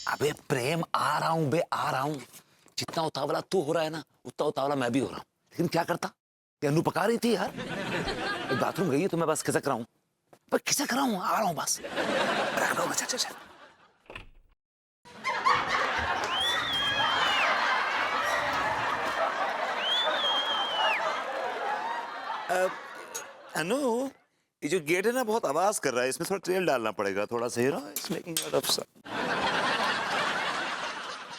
अबे प्रेम, आ रहा हूँ बे, आ रहा हूँ। जितना उतावला तू हो रहा है ना, उतना उतावला मैं भी हो रहा हूँ। लेकिन क्या करता, ये अनु पका रही थी यार। बाथरूम गई है तो मैं बस खिसक रहा हूँ, पर खिसक रहा हूँ, आ रहा हूँ बस। रख दो, चल चल चल। अनु, ये जो गेट है ना बहुत आवाज कर रहा है, इसमें थोड़ा तेल डालना पड़ेगा, थोड़ा सा hero, it's making lot of sound.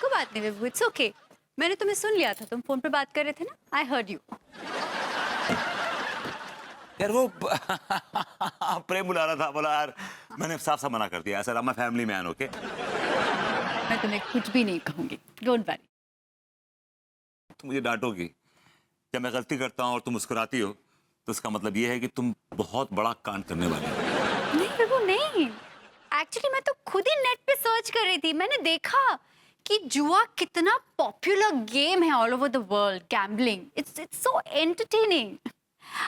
कोई बात नहीं विभू, इट्स ओके। मैंने तुम्हें सुन लिया था, तुम फोन पे बात कर रहे थे ना। I heard you. यार वो प्रेम बुला रहा था, बोला यार मैंने साफ साफ मना कर दिया, सर मैं फैमिली मैन, ओके। मैं तुम्हें कुछ भी नहीं कहूंगी, डोंट वरी। तुम मुझे डांटोगी, जब मैं गलती करता हूँ और तुम मुस्कुराती हो तो उसका मतलब ये है कि तुम बहुत बड़ा कांड करने वाली हो। नहीं विभू नहीं, एक्चुअली मैं तो खुद ही नेट पे सर्च कर रही थी। मैंने देखा कि जुआ कितना पॉपुलर गेम है all over the world. Gambling, it's so entertaining.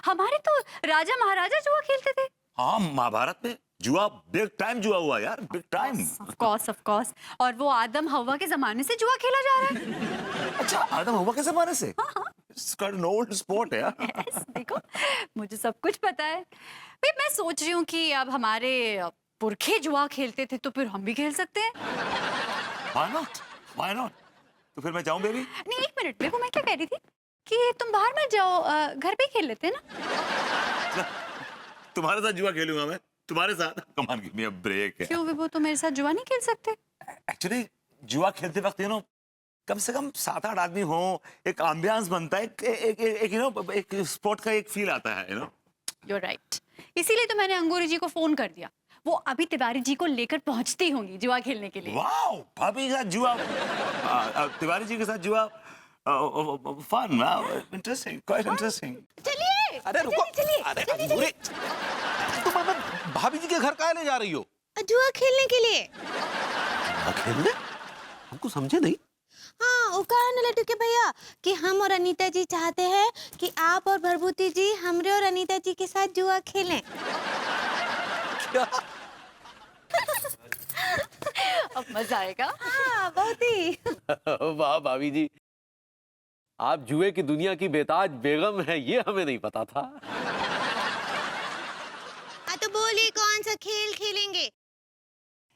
हमारे तो राजा महाराजा जुआ खेलते थे। हाँ, महाभारत में जुआ बिग टाइम जुआ हुआ यार, बिग टाइम। Of course. और वो आदम हवा के जमाने से जुआ खेला जा रहा है। अच्छा, आदम हवा के जमाने से? It's an old sport है यार। yes, देखो मुझे सब कुछ पता है भाई। मैं सोच रही हूँ कि अब हमारे पुरखे जुआ खेलते थे तो फिर हम भी खेल सकते हैं। Why not? Why not? तो फिर मैं जाऊं बेबी? नहीं, एक मिनट, देखो मैं क्या कह रही थी कि तुम बाहर मत जाओ, घर पे ही खेल लेते हैं ना। तुम्हारे साथ जुआ खेलूंगा मैं, तुम्हारे साथ। Come on, give me a break। क्यों विभू, तुम मेरे साथ जुआ नहीं खेल सकते? एक्चुअली जुआ खेलते वक्त कम से कम 7-8 आदमी हो, एक एम्बियंस बनता है, एक एक स्पोर्ट का एक फील आता है, You're right। इसीलिए तो मैंने अंगूरी जी को फोन कर दिया। वो अभी तिवारी जी को लेकर पहुंचती होंगी जुआ खेलने के लिए। वाओ, भाभी के साथ जुआ, तिवारी जी के साथ जुआ, फन, इंटरेस्टिंग, क्वाइट इंटरेस्टिंग। चलिए अरे रुको, चलिए अरे जल्दी, अंगूरी, तुम हमें भाभी जी के घर काहे ले जा रही हो? जुआ खेलने के लिए। खेलने? हमको समझे नहीं। हाँ, वो कहा ना लड्डू के भैया कि हम और अनीता जी चाहते हैं कि आप और भरभूति जी हमरे और अनीता जी के साथ जुआ खेलें। क्या? अब मजा आएगा। हाँ, बहुत ही। वाह भाभी जी, आप जुए की दुनिया की बेताज बेगम है, ये हमें नहीं पता था। हाँ तो बोलिए कौन सा खेल खेलेंगे?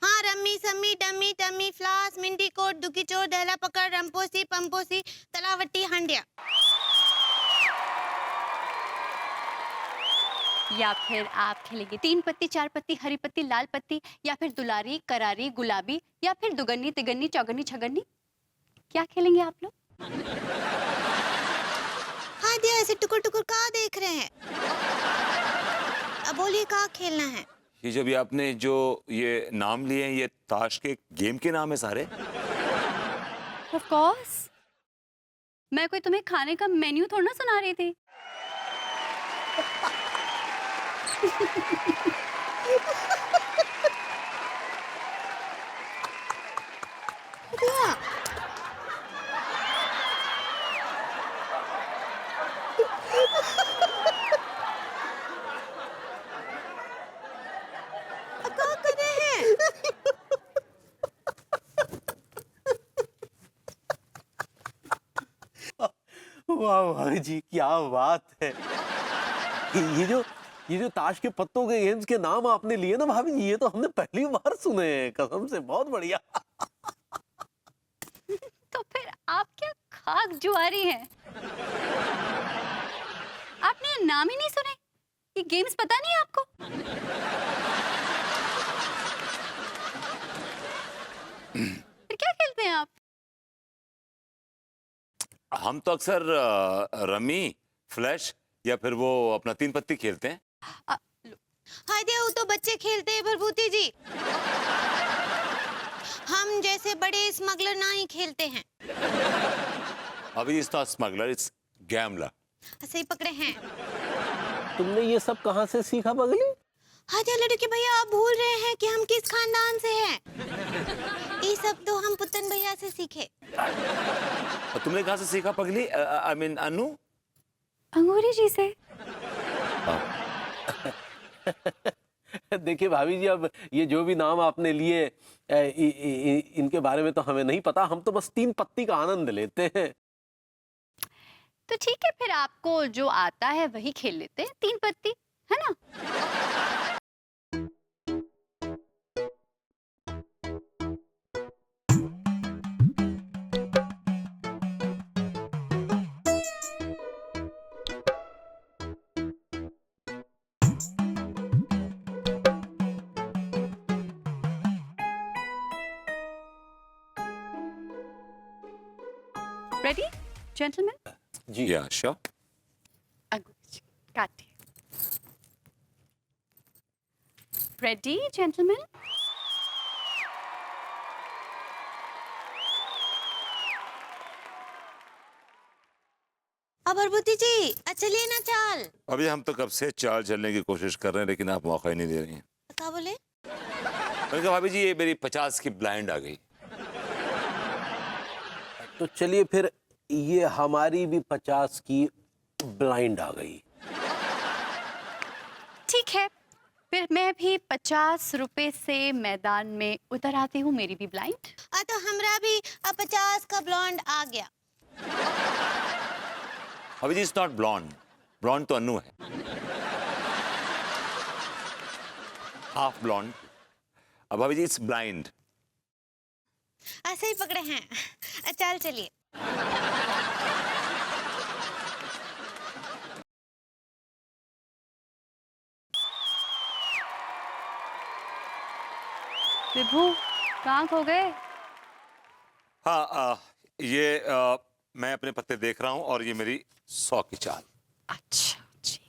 हाँ, रम्मी सम्मी डम्मी टम्मी फ्लास मिंडी कोट दुकी चोर दहला पकड़ रंपोसी पंपोसी तलावट्टी हंडिया। या फिर आप खेलेंगे 3 पत्ती 4 पत्ती हरी पत्ती लाल पत्ती, या फिर दुलारी करारी गुलाबी, या फिर दुगन्नी तिगन्नी चौगन्नी छगन्नी। क्या खेलेंगे आप लोग? हाँ दिया, ऐसे टुकुर टुकुर कहाँ देख रहे हैं? अब बोलिए कहाँ खेलना है? ये जो भी आपने जो ये नाम लिए हैं, ये ताश के गेम के नाम है सारे? Of course. मैं कोई तुम्हें खाने का मेन्यू थोड़ा ना सुना रही थी। दिया। अब क्या कर रहे हैं? वाह भाभी जी, क्या बात है। ये जो ताश के पत्तों के गेम्स के नाम आपने लिए ना भाभी जी, ये तो हमने पहली बार सुने हैं, कसम से बहुत बढ़िया। तो फिर आप क्या खाक जुआरी हैं? आपने नाम ही नहीं सुने? ये गेम्स पता नहीं आपको? फिर क्या खेलते हैं आप? हम तो अक्सर रमी, फ्लैश या फिर वो अपना 3 पत्ती खेलते हैं। हाँ दिया, वो तो बच्चे खेलते हैं भरभूति जी। हम जैसे बड़े स्मगलर ना ही खेलते हैं। अभी it's not smuggler, it's gambler. सही पकड़े हैं। तुमने ये सब कहाँ से सीखा पगली? हाँ दिया लड्डू के भैया, आप भूल रहे हैं कि हम किस खानदान से हैं। ये सब तो हम पुतन भैया से सीखे। तुमने कहाँ से सीखा पगली? आई मीन अनु? अंगूरी जी से। देखिए भाभी जी, अब ये जो भी नाम आपने लिए इनके बारे में तो हमें नहीं पता, हम तो बस 3 पत्ती का आनंद लेते हैं। तो ठीक है, फिर आपको जो आता है वही खेल लेते हैं, 3 पत्ती, है ना? Ready gentleman? जी। Yeah sure. अंगूठी काटिए। Ready gentleman? अब भरभूति जी चलिए ना चाल। अभी हम तो कब से चाल चलने की कोशिश कर रहे हैं, लेकिन आप मौका ही नहीं दे रही हैं। क्या बोले? मैंने कहा भाभी जी, ये मेरी 50 की ब्लाइंड आ गई। तो चलिए फिर, ये हमारी भी 50 की ब्लाइंड आ गई। ठीक है, फिर मैं भी 50 रुपए से मैदान में उतर आती हूँ, मेरी भी ब्लाइंड। तो हमरा भी 50 का ब्लॉन्ड आ गया। भाभी जी, इट्स नॉट ब्लॉन्ड, ब्लॉन्ड तो अन्नू है, हाफ ब्लॉन्ड। अब भाभी जी, इट्स ब्लाइंड। ऐसे ही पकड़े हैं। चाल चलिए। विभू, कहाँ खो गए? हाँ, मैं अपने पत्ते देख रहा हूं और ये मेरी 100 की चाल। अच्छा जी।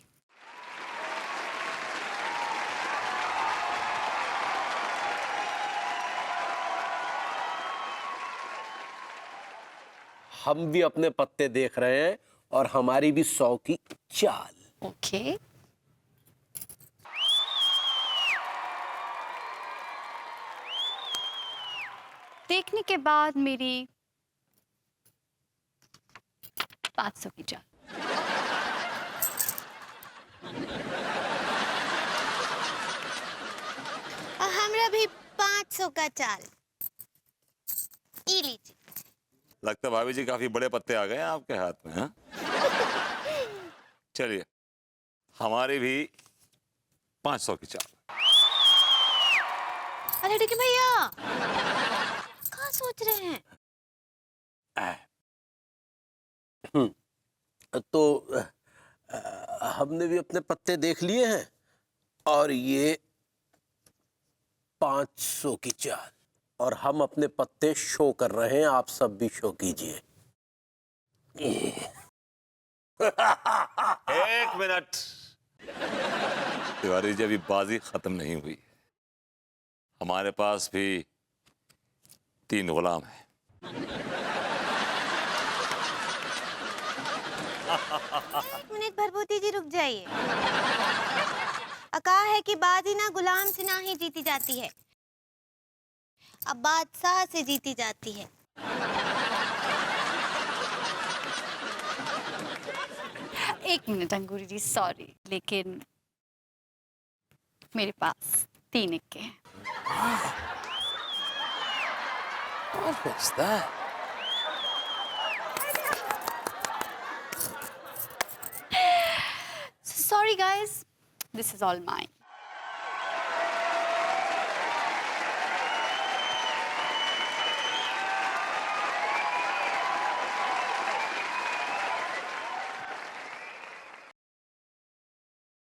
हम भी अपने पत्ते देख रहे हैं और हमारी भी 100 की चाल। ओके। देखने के बाद मेरी 500 की चाल। हमरा भी 500 का चाल। ई लीजिए। लगता है भाभी जी काफी बड़े पत्ते आ गए हैं आपके हाथ में, हाँ? चलिए, हमारी भी 500 की चाल। अरे डिकी भैया, कहाँ सोच रहे हैं? तो हमने भी अपने पत्ते देख लिए हैं और ये 500 की चाल, और हम अपने पत्ते शो कर रहे हैं। आप सब भी शो कीजिए। एक मिनट तिवारी जी, अभी बाजी खत्म नहीं हुई। हमारे पास भी 3 गुलाम हैं। एक मिनट भरभूति जी, रुक जाइए। कहा है कि बाजी ना गुलाम से ना ही जीती जाती है, अब बादशाह से जीती जाती है। एक मिनट अंगूरी जी, सॉरी, लेकिन मेरे पास 3 इक्के हैं। What's that? Sorry guys, this is all mine.